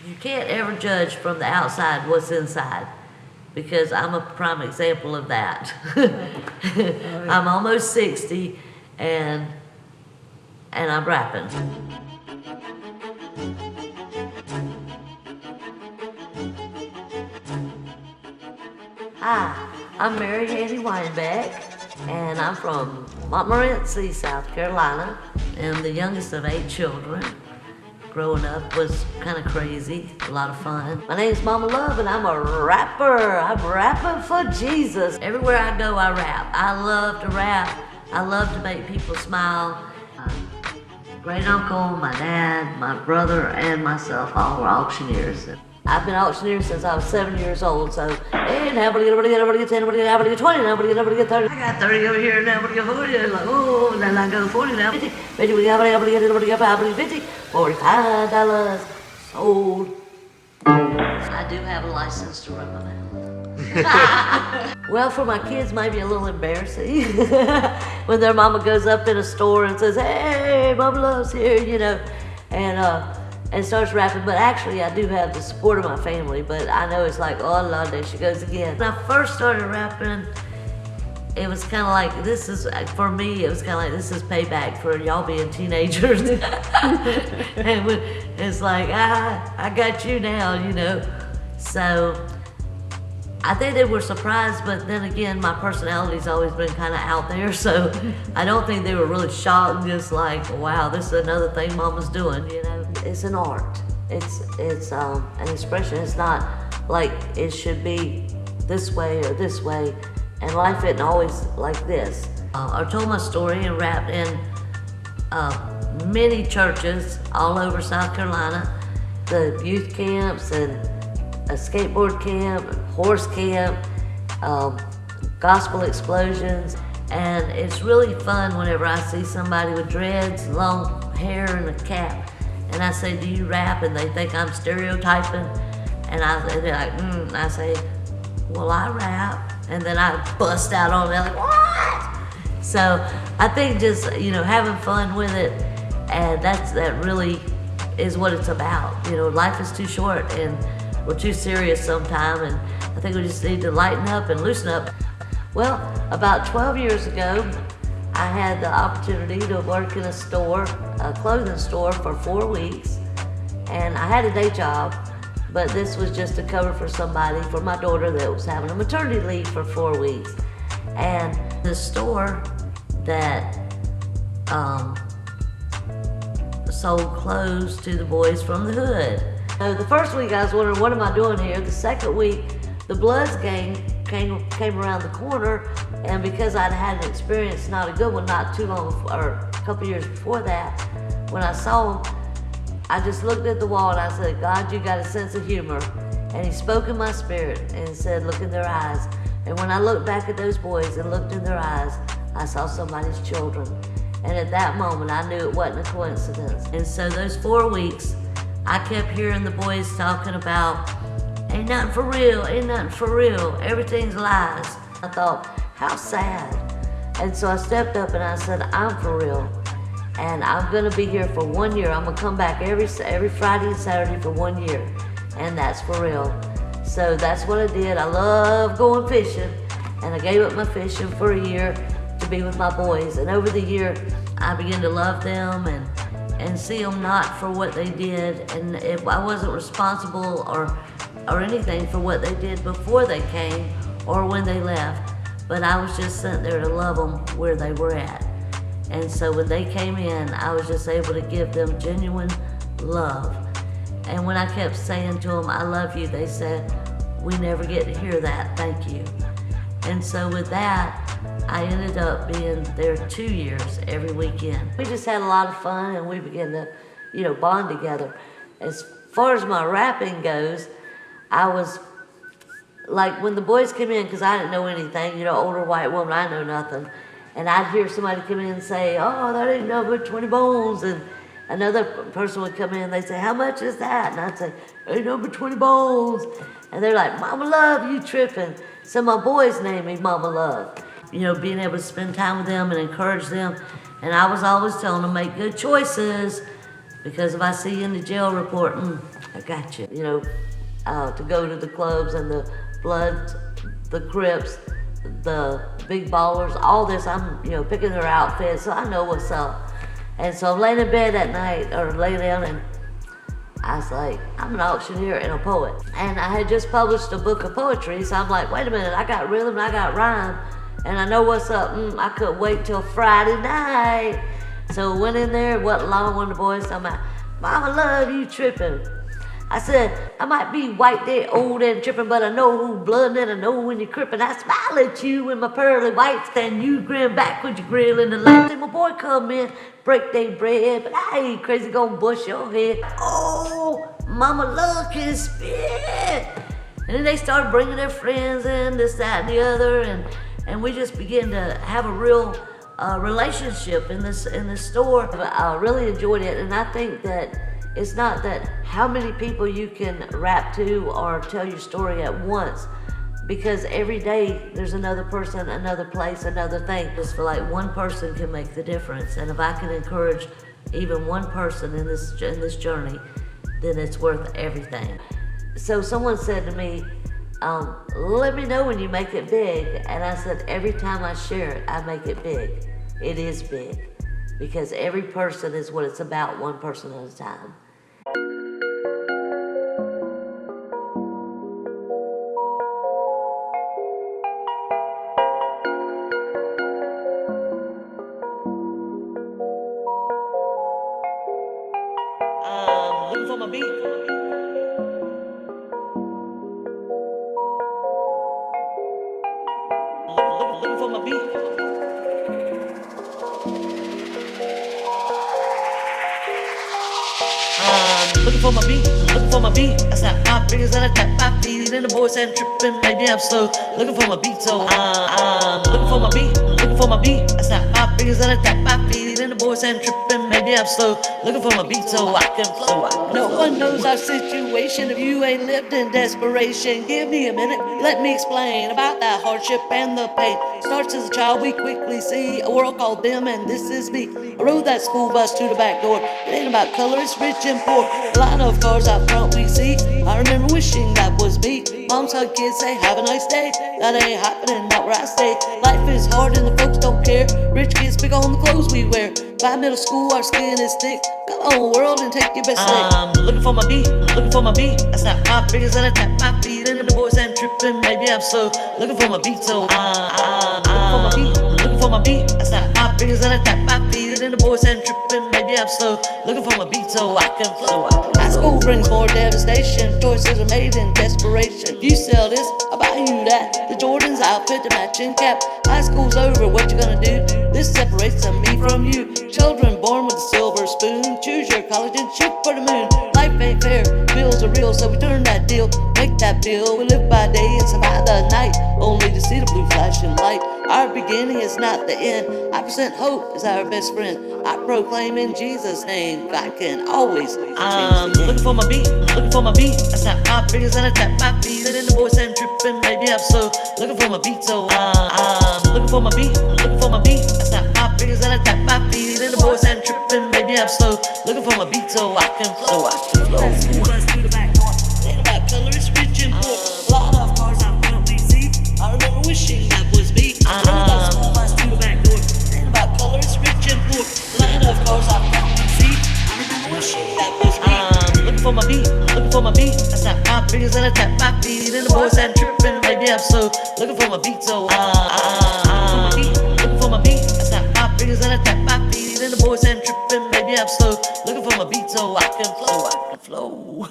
You can't ever judge from the outside what's inside, because I'm a prime example of that. I'm almost 60 and I'm rapping. Hi, I'm Mary Annie Wienbeck, and I'm from MaMa, South Carolina, and the youngest of 8 children. Growing up was kind of crazy, a lot of fun. My name's Mama Love, and I'm a rapper. I'm rapping for Jesus. Everywhere I go, I rap. I love to rap. I love to make people smile. My great uncle, my dad, my brother, and myself all were auctioneers. I've been an auctioneer since I was 7 years old, so, hey, now everybody get 10, everybody get 20, now everybody get 30. I got 30 over here, now everybody get 40, and like, oh, then I go 40 now, 50, everybody get 50, $45 sold. I do have a license to run my mouth. Well, for my kids, maybe a little embarrassing. When their mama goes up in a store and says, hey, Mama Love's here, you know, and starts rapping, but actually I do have the support of my family, but I know it's like, oh Lord, there she goes again. When I first started rapping, it was kind of like, for me, it was kind of like, this is payback for y'all being teenagers. And it's like, I got you now, you know. So I think they were surprised, but then again, my personality's always been kind of out there, so I don't think they were really shocked, just like, wow, this is another thing Mama's doing, you know. It's an art. It's an expression. It's not like it should be this way or this way, and life isn't always like this. I told my story and rapped in many churches all over South Carolina, the youth camps and a skateboard camp, horse camp, gospel explosions, and it's really fun whenever I see somebody with dreads, long hair, and a cap. And I say, do you rap? And they think I'm stereotyping. And they're like, and I say, well, I rap. And then I bust out on them, like, what? So I think just, you know, having fun with it, and that really is what it's about. You know, life is too short and we're too serious sometimes, and I think we just need to lighten up and loosen up. Well, about 12 years ago, I had the opportunity to work in a store, a clothing store, for 4 weeks, and I had a day job, but this was just to cover for somebody, for my daughter that was having a maternity leave for 4 weeks. And the store that sold clothes to the boys from the hood. So the first week I was wondering, what am I doing here? The second week, the Bloods gang came around the corner, and because I'd had an experience, not a good one, not too long, or a couple years before that, when I saw them, I just looked at the wall and I said, God, you got a sense of humor. And he spoke in my spirit and said, look in their eyes. And when I looked back at those boys and looked in their eyes, I saw somebody's children. And at that moment, I knew it wasn't a coincidence. And so those 4 weeks, I kept hearing the boys talking about, ain't nothing for real, ain't nothing for real, everything's lies. I thought, how sad. And so I stepped up and I said, I'm for real. And I'm gonna be here for 1 year. I'm gonna come back every Friday and Saturday for 1 year. And that's for real. So that's what I did. I love going fishing. And I gave up my fishing for a year to be with my boys. And over the year, I began to love them and see them not for what they did. And I wasn't responsible or anything for what they did before they came or when they left, but I was just sent there to love them where they were at. And so when they came in, I was just able to give them genuine love. And when I kept saying to them, I love you, they said, we never get to hear that, thank you. And so with that, I ended up being there 2 years every weekend. We just had a lot of fun, and we began to, you know, bond together. As far as my rapping goes, I was, like, when the boys came in, because I didn't know anything, you know, older white woman, I know nothing. And I'd hear somebody come in and say, oh, that ain't no but 20 bones. And another person would come in and they'd say, how much is that? And I'd say, ain't no but 20 bones. And they're like, Mama Love, you tripping. So my boys named me Mama Love. You know, being able to spend time with them and encourage them. And I was always telling them, make good choices. Because if I see you in the jail report, I got you. You know, to go to the clubs and the Bloods, the Crips, the big ballers, all this, I'm, you know, picking their outfits, so I know what's up. And so I'm laying in bed that night, or laying down, and I was like, I'm an auctioneer and a poet. And I had just published a book of poetry, so I'm like, wait a minute, I got rhythm and I got rhyme, and I know what's up. I couldn't wait till Friday night. So went in there, wasn't long when the boys talking about, Mama love you tripping. I said, I might be white there, old and tripping, but I know who blood and I know when you're crippin'. I smile at you with my pearly whites, then you grin back with your grill in the light. Then my boy come in, break their bread, but I ain't crazy gonna bush your head. Oh, Mama love can spit. And then they started bringing their friends in, this, that, and the other, and we just began to have a real relationship in this store. I really enjoyed it, and I think that it's not that how many people you can rap to or tell your story at once, because every day there's another person, another place, another thing. I just feel like one person can make the difference, and if I can encourage even one person in this journey, then it's worth everything. So someone said to me, let me know when you make it big. And I said, every time I share it, I make it big. It is big. Because every person is what it's about, one person at a time. Looking for my beat. Looking for my beat. Looking for my beat, looking for my beat. I snap my fingers and I tap my feet, and the boys ain't tripping, maybe I'm slow. Looking for my beat, so I'm looking for my beat, looking for my beat. I snap my fingers and I tap my feet, and the boys ain't tripping, maybe I'm slow. Looking for my beat, so I can flow. No one knows our situation if you ain't lived in desperation. Give me a minute, let me explain about that hardship and the pain. Starts as a child, we quickly see a world called them, and this is me. I rode that school bus to the back door. It ain't about color, it's rich and poor. A line of cars out front we see. I remember wishing that was me. Moms hug kids, say have a nice day. That ain't happening, not where I stay. Life is hard and the folks don't care. Rich kids pick on the clothes we wear. By middle school our skin is thick. Come on world and take your best lick. I'm looking for my beat, looking for my beat. I snap my fingers and I tap my feet, and the boys ain't tripping, maybe I'm slow. Looking for my beat, so I'm looking for my beat, looking for my beat. I snap my fingers and I tap my feet, and the boys ain't tripping, maybe I'm slow. Looking for my beat, so I can flow. High school brings more devastation. Choices are made in desperation. You sell this, I'll buy you that. The Jordan's outfit, the matching cap. High school's over, what you gonna do? This separates me from you. Children born with a silver spoon. Choose your college and shoot for the moon. Life ain't fair, bills are real, so we turn that deal. Make that bill, we live by day and survive the night, only to see the blue flashing light. Our beginning is not the end. I present hope as our best friend. I proclaim in Jesus' name, God can always change the game. Looking for my beat, looking for my beat. I snap my fingers and I tap my feet, and then the boys ain't tripping, maybe I'm slow. Looking for my beat, so I'm looking for my beat, looking for my beat. I snap my fingers and I tap my feet, and the boys ain't tripping, maybe I'm slow. Looking for my beat, so I can flow, I can flow. Ain't about color, it's rich and poor. A lot of cars out front we see. I remember wishing that was me. Ain't about school bus to the back door. Ain't about color, it's rich and poor. A lot of cars out front we see. I remember wishing that was me. Looking for my beat, looking for my beat. I snap my fingers and I tap my feet, and the boys ain't tripping, maybe I'm slow. Looking for my beat, so looking for my beat. I snap my fingers and I tap my feet, and the boys ain't tripping, maybe I'm slow. Looking for my beat, so I can flow, I can flow.